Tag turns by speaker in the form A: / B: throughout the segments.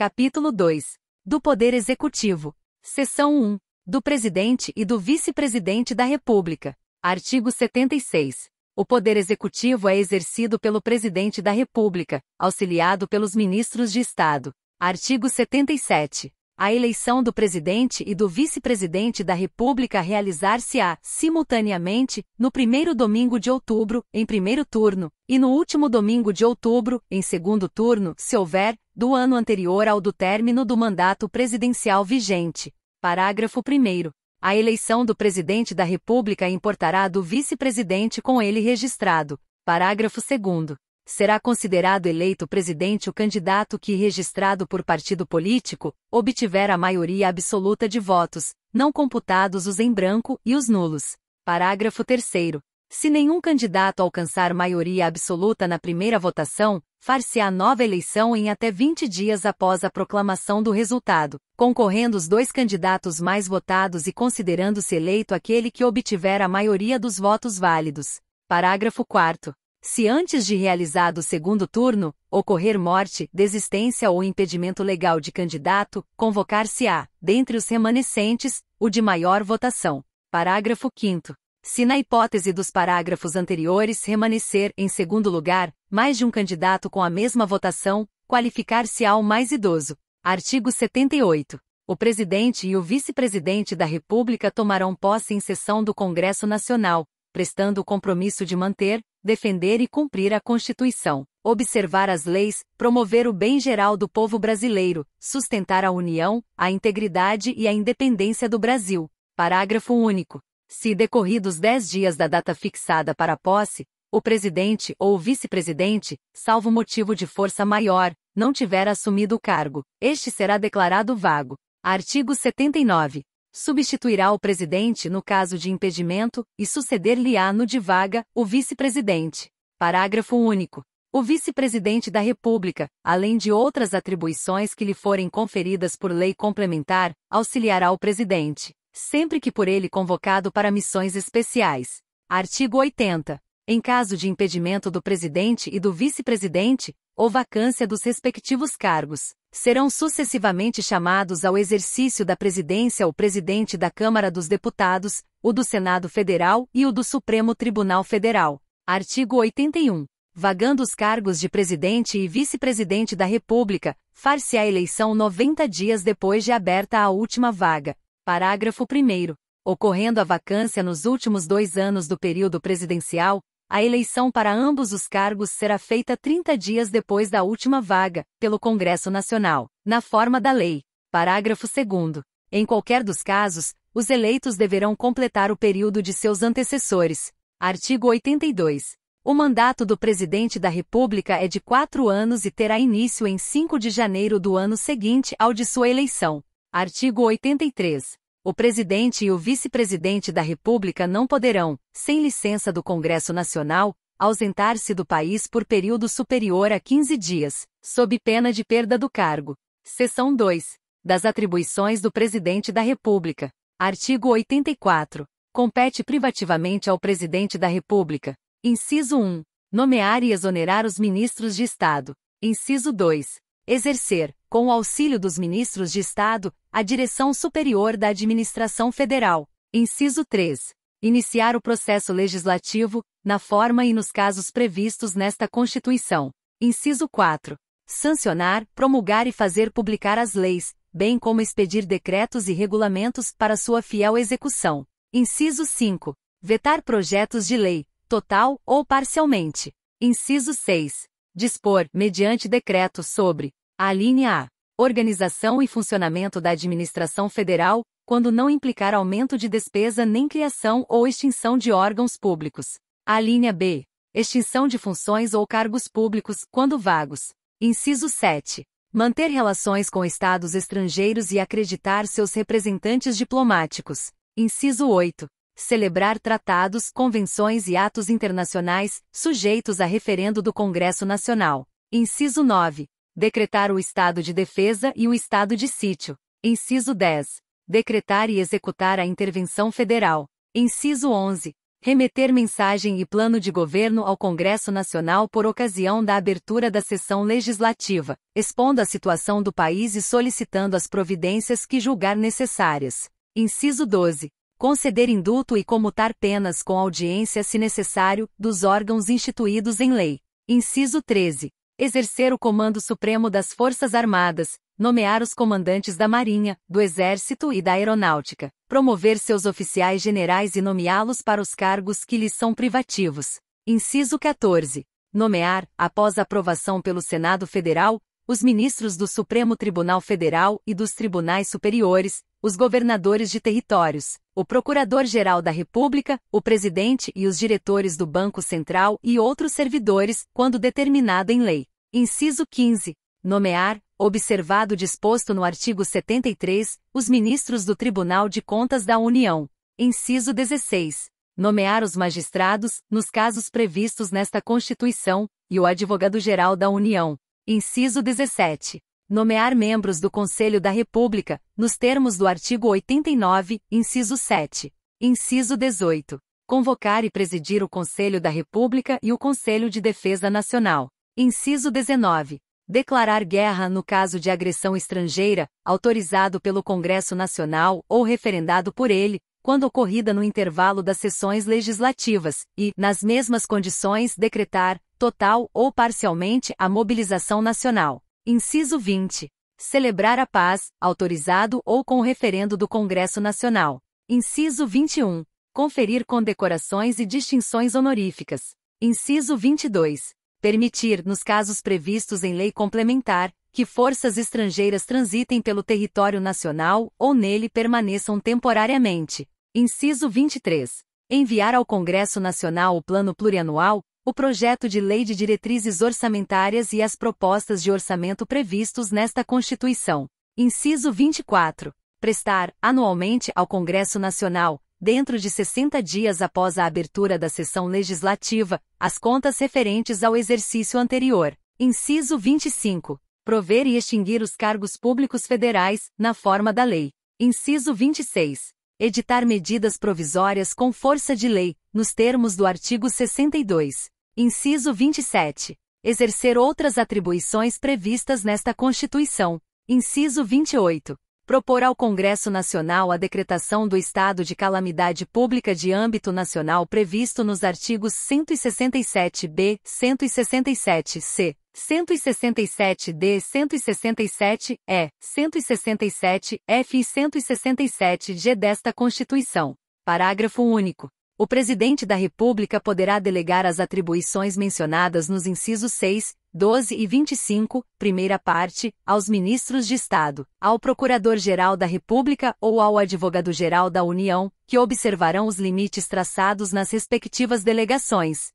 A: Capítulo 2. Do Poder Executivo. Seção 1. Do Presidente e do Vice-Presidente da República. Artigo 76. O Poder Executivo é exercido pelo Presidente da República, auxiliado pelos Ministros de Estado. Artigo 77. A eleição do Presidente e do Vice-Presidente da República realizar-se-á, simultaneamente, no primeiro domingo de outubro, em primeiro turno, e no último domingo de outubro, em segundo turno, se houver, do ano anterior ao do término do mandato presidencial vigente. Parágrafo 1º. A eleição do Presidente da República importará do Vice-Presidente com ele registrado. Parágrafo 2º. Será considerado eleito presidente o candidato que, registrado por partido político, obtiver a maioria absoluta de votos, não computados os em branco e os nulos. Parágrafo 3º. Se nenhum candidato alcançar maioria absoluta na primeira votação, far-se-á nova eleição em até 20 dias após a proclamação do resultado, concorrendo os dois candidatos mais votados e considerando-se eleito aquele que obtiver a maioria dos votos válidos. Parágrafo 4º. Se antes de realizado o segundo turno, ocorrer morte, desistência ou impedimento legal de candidato, convocar-se-á, dentre os remanescentes, o de maior votação. Parágrafo 5º. Se na hipótese dos parágrafos anteriores remanescer, em segundo lugar, mais de um candidato com a mesma votação, qualificar-se-á o mais idoso. Artigo 78. O Presidente e o Vice-Presidente da República tomarão posse em sessão do Congresso Nacional, prestando o compromisso de manter, defender e cumprir a Constituição, observar as leis, promover o bem geral do povo brasileiro, sustentar a união, a integridade e a independência do Brasil. Parágrafo único. Se decorridos 10 dias da data fixada para a posse, o Presidente ou o Vice-Presidente, salvo motivo de força maior, não tiver assumido o cargo, este será declarado vago. Artigo 79. Substituirá o Presidente no caso de impedimento, e suceder-lhe-á no de vaga, o Vice-Presidente. Parágrafo único. O Vice-Presidente da República, além de outras atribuições que lhe forem conferidas por lei complementar, auxiliará o Presidente, sempre que por ele convocado para missões especiais. Artigo 80. Em caso de impedimento do Presidente e do Vice-Presidente, ou vacância dos respectivos cargos, serão sucessivamente chamados ao exercício da presidência o Presidente da Câmara dos Deputados, o do Senado Federal e o do Supremo Tribunal Federal. Artigo 81. Vagando os cargos de Presidente e Vice-Presidente da República, far-se-á eleição 90 dias depois de aberta a última vaga. Parágrafo 1º. Ocorrendo a vacância nos últimos 2 anos do período presidencial, a eleição para ambos os cargos será feita 30 dias depois da última vaga, pelo Congresso Nacional, na forma da lei. Parágrafo 2º. Em qualquer dos casos, os eleitos deverão completar o período de seus antecessores. Artigo 82. O mandato do Presidente da República é de 4 anos e terá início em 5 de janeiro do ano seguinte ao de sua eleição. Artigo 83. O Presidente e o Vice-Presidente da República não poderão, sem licença do Congresso Nacional, ausentar-se do país por período superior a 15 dias, sob pena de perda do cargo. Seção 2. Das atribuições do Presidente da República. Artigo 84. Compete privativamente ao Presidente da República. Inciso 1. Nomear e exonerar os ministros de Estado. Inciso 2. Exercer, com o auxílio dos ministros de Estado, a direção superior da Administração Federal. Inciso 3. Iniciar o processo legislativo, na forma e nos casos previstos nesta Constituição. Inciso 4. Sancionar, promulgar e fazer publicar as leis, bem como expedir decretos e regulamentos para sua fiel execução. Inciso 5. Vetar projetos de lei, total ou parcialmente. Inciso 6. Dispor, mediante decreto, sobre: alínea A. Organização e funcionamento da administração federal, quando não implicar aumento de despesa nem criação ou extinção de órgãos públicos. Alínea B. Extinção de funções ou cargos públicos, quando vagos. Inciso 7. Manter relações com estados estrangeiros e acreditar seus representantes diplomáticos. Inciso 8. Celebrar tratados, convenções e atos internacionais, sujeitos a referendo do Congresso Nacional. Inciso 9. Decretar o estado de defesa e o estado de sítio. Inciso 10. Decretar e executar a intervenção federal. Inciso 11. Remeter mensagem e plano de governo ao Congresso Nacional por ocasião da abertura da sessão legislativa, expondo a situação do país e solicitando as providências que julgar necessárias. Inciso 12. Conceder indulto e comutar penas com audiência se necessário, dos órgãos instituídos em lei. Inciso 13. Exercer o Comando Supremo das Forças Armadas, nomear os comandantes da Marinha, do Exército e da Aeronáutica, promover seus oficiais generais e nomeá-los para os cargos que lhes são privativos. Inciso 14. Nomear, após aprovação pelo Senado Federal, os ministros do Supremo Tribunal Federal e dos tribunais superiores, os governadores de territórios, o Procurador-Geral da República, o presidente e os diretores do Banco Central e outros servidores, quando determinado em lei. Inciso 15. Nomear, observado o disposto no artigo 73, os ministros do Tribunal de Contas da União. Inciso 16. Nomear os magistrados, nos casos previstos nesta Constituição, e o Advogado-Geral da União. Inciso 17. Nomear membros do Conselho da República, nos termos do artigo 89, inciso 7. Inciso 18. Convocar e presidir o Conselho da República e o Conselho de Defesa Nacional. Inciso 19. Declarar guerra no caso de agressão estrangeira, autorizado pelo Congresso Nacional ou referendado por ele, quando ocorrida no intervalo das sessões legislativas, e, nas mesmas condições, decretar, total ou parcialmente, a mobilização nacional. Inciso 20. Celebrar a paz, autorizado ou com o referendo do Congresso Nacional. Inciso 21. Conferir condecorações e distinções honoríficas. Inciso 22. Permitir, nos casos previstos em lei complementar, que forças estrangeiras transitem pelo território nacional ou nele permaneçam temporariamente. Inciso 23. Enviar ao Congresso Nacional o Plano Plurianual, o projeto de lei de diretrizes orçamentárias e as propostas de orçamento previstos nesta Constituição. Inciso 24. Prestar, anualmente ao Congresso Nacional, dentro de 60 dias após a abertura da sessão legislativa, as contas referentes ao exercício anterior. Inciso 25. Prover e extinguir os cargos públicos federais, na forma da lei. Inciso 26. Editar medidas provisórias com força de lei, nos termos do artigo 62. Inciso 27. Exercer outras atribuições previstas nesta Constituição. Inciso 28. Propor ao Congresso Nacional a decretação do estado de calamidade pública de âmbito nacional previsto nos artigos 167b, 167c, 167d, 167e, 167f e 167g desta Constituição. Parágrafo único. O Presidente da República poderá delegar as atribuições mencionadas nos incisos 6, 12 e 25, primeira parte, aos ministros de Estado, ao Procurador-Geral da República ou ao Advogado-Geral da União, que observarão os limites traçados nas respectivas delegações.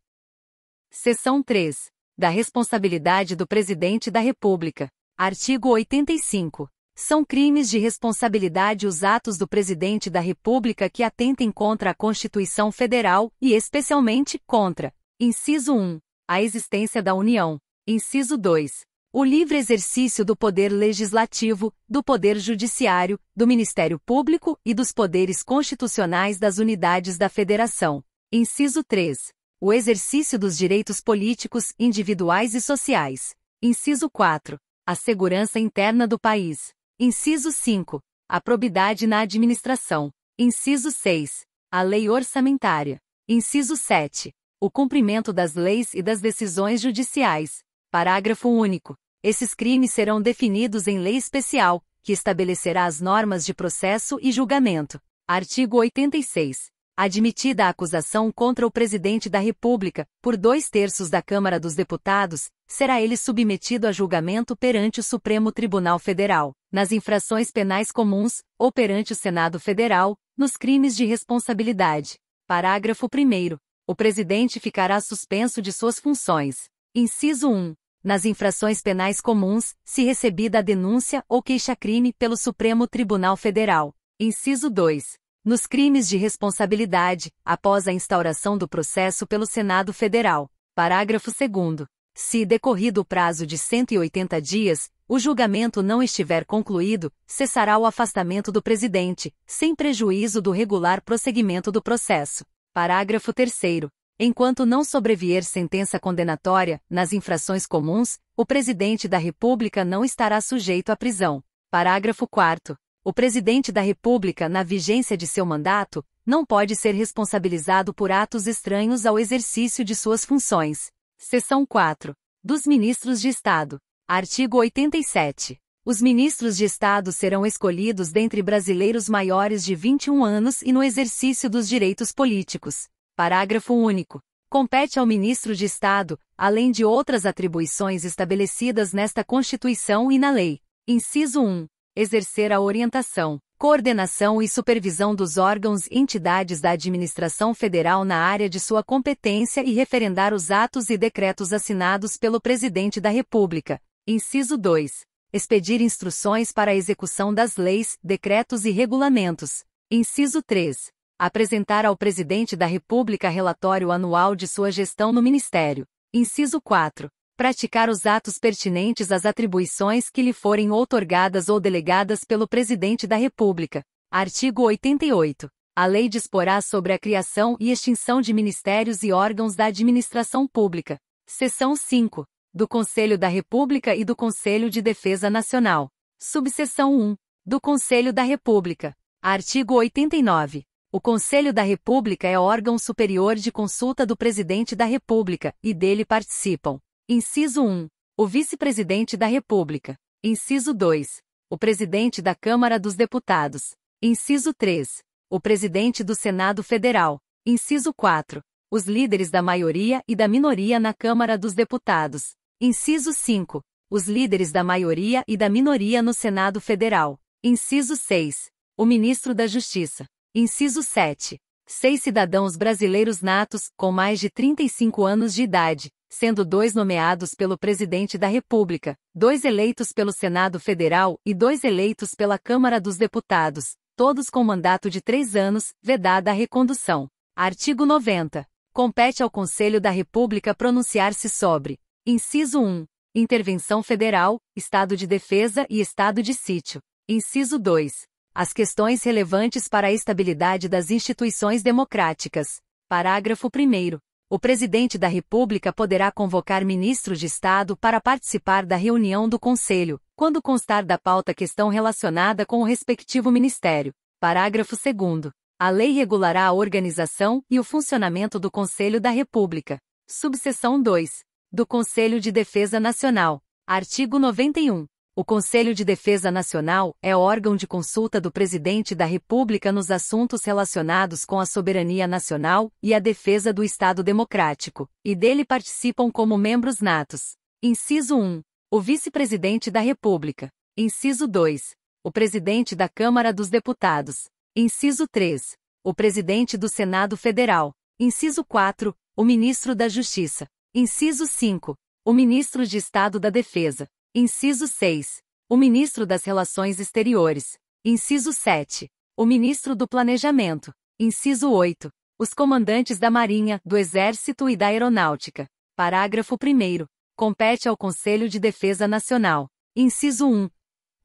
A: Seção 3. Da responsabilidade do Presidente da República. Artigo 85. São crimes de responsabilidade os atos do Presidente da República que atentem contra a Constituição Federal e, especialmente, contra: inciso 1. A existência da União. Inciso 2. O livre exercício do poder legislativo, do poder judiciário, do Ministério Público e dos poderes constitucionais das unidades da Federação. Inciso 3. O exercício dos direitos políticos, individuais e sociais. Inciso 4. A segurança interna do país. Inciso 5. A probidade na administração. Inciso 6. A lei orçamentária. Inciso 7. O cumprimento das leis e das decisões judiciais. Parágrafo único. Esses crimes serão definidos em lei especial, que estabelecerá as normas de processo e julgamento. Artigo 86. Admitida a acusação contra o Presidente da República, por 2/3 da Câmara dos Deputados, será ele submetido a julgamento perante o Supremo Tribunal Federal, nas infrações penais comuns, ou perante o Senado Federal, nos crimes de responsabilidade. Parágrafo 1º. O Presidente ficará suspenso de suas funções. Inciso 1. Nas infrações penais comuns, se recebida a denúncia ou queixa-crime pelo Supremo Tribunal Federal. Inciso 2. Nos crimes de responsabilidade, após a instauração do processo pelo Senado Federal. Parágrafo 2º. Se, decorrido o prazo de 180 dias, o julgamento não estiver concluído, cessará o afastamento do Presidente, sem prejuízo do regular prosseguimento do processo. Parágrafo 3º. Enquanto não sobrevier sentença condenatória, nas infrações comuns, o Presidente da República não estará sujeito à prisão. Parágrafo 4º. O Presidente da República, na vigência de seu mandato, não pode ser responsabilizado por atos estranhos ao exercício de suas funções. Seção 4. Dos Ministros de Estado. Artigo 87. Os ministros de Estado serão escolhidos dentre brasileiros maiores de 21 anos e no exercício dos direitos políticos. Parágrafo único. Compete ao ministro de Estado, além de outras atribuições estabelecidas nesta Constituição e na lei. Inciso 1. Exercer a orientação, coordenação e supervisão dos órgãos e entidades da administração federal na área de sua competência e referendar os atos e decretos assinados pelo Presidente da República. Inciso 2. Expedir instruções para a execução das leis, decretos e regulamentos. Inciso 3. Apresentar ao Presidente da República relatório anual de sua gestão no Ministério. Inciso 4. Praticar os atos pertinentes às atribuições que lhe forem outorgadas ou delegadas pelo Presidente da República. Artigo 88. A lei disporá sobre a criação e extinção de ministérios e órgãos da administração pública. Seção 5. Do Conselho da República e do Conselho de Defesa Nacional. Subseção 1. Do Conselho da República. Artigo 89. O Conselho da República é órgão superior de consulta do Presidente da República, e dele participam: Inciso 1. O Vice-Presidente da República. Inciso 2. O Presidente da Câmara dos Deputados. Inciso 3. O Presidente do Senado Federal. Inciso 4. Os líderes da maioria e da minoria na Câmara dos Deputados. Inciso 5. Os líderes da maioria e da minoria no Senado Federal. Inciso 6. O Ministro da Justiça. Inciso 7. 6 cidadãos brasileiros natos, com mais de 35 anos de idade, sendo 2 nomeados pelo Presidente da República, 2 eleitos pelo Senado Federal e 2 eleitos pela Câmara dos Deputados, todos com mandato de 3 anos, vedada a recondução. Artigo 90. Compete ao Conselho da República pronunciar-se sobre: Inciso 1. Intervenção federal, estado de defesa e estado de sítio. Inciso 2. As questões relevantes para a estabilidade das instituições democráticas. Parágrafo 1º. O Presidente da República poderá convocar ministro de Estado para participar da reunião do Conselho, quando constar da pauta questão relacionada com o respectivo ministério. Parágrafo 2º. A lei regulará a organização e o funcionamento do Conselho da República. Subseção 2. Do Conselho de Defesa Nacional. Artigo 91. O Conselho de Defesa Nacional é órgão de consulta do Presidente da República nos assuntos relacionados com a soberania nacional e a defesa do Estado Democrático, e dele participam como membros natos: Inciso 1. O Vice-Presidente da República. Inciso 2. O Presidente da Câmara dos Deputados. Inciso 3. O Presidente do Senado Federal. Inciso 4. O Ministro da Justiça. Inciso 5. O Ministro de Estado da Defesa. Inciso 6. O Ministro das Relações Exteriores. Inciso 7. O Ministro do Planejamento. Inciso 8. Os comandantes da Marinha, do Exército e da Aeronáutica. Parágrafo 1º. Compete ao Conselho de Defesa Nacional. Inciso 1.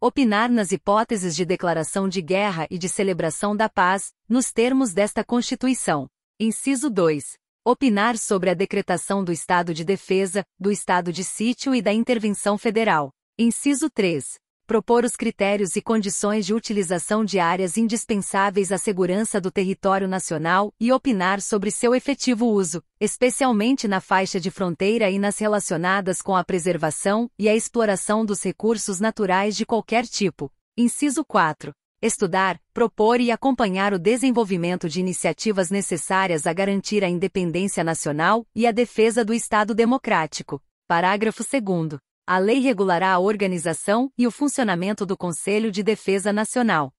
A: Opinar nas hipóteses de declaração de guerra e de celebração da paz, nos termos desta Constituição. Inciso 2. Opinar sobre a decretação do estado de defesa, do estado de sítio e da intervenção federal. Inciso 3. Propor os critérios e condições de utilização de áreas indispensáveis à segurança do território nacional e opinar sobre seu efetivo uso, especialmente na faixa de fronteira e nas relacionadas com a preservação e a exploração dos recursos naturais de qualquer tipo. Inciso 4. Estudar, propor e acompanhar o desenvolvimento de iniciativas necessárias a garantir a independência nacional e a defesa do Estado Democrático. Parágrafo 2º. A lei regulará a organização e o funcionamento do Conselho de Defesa Nacional.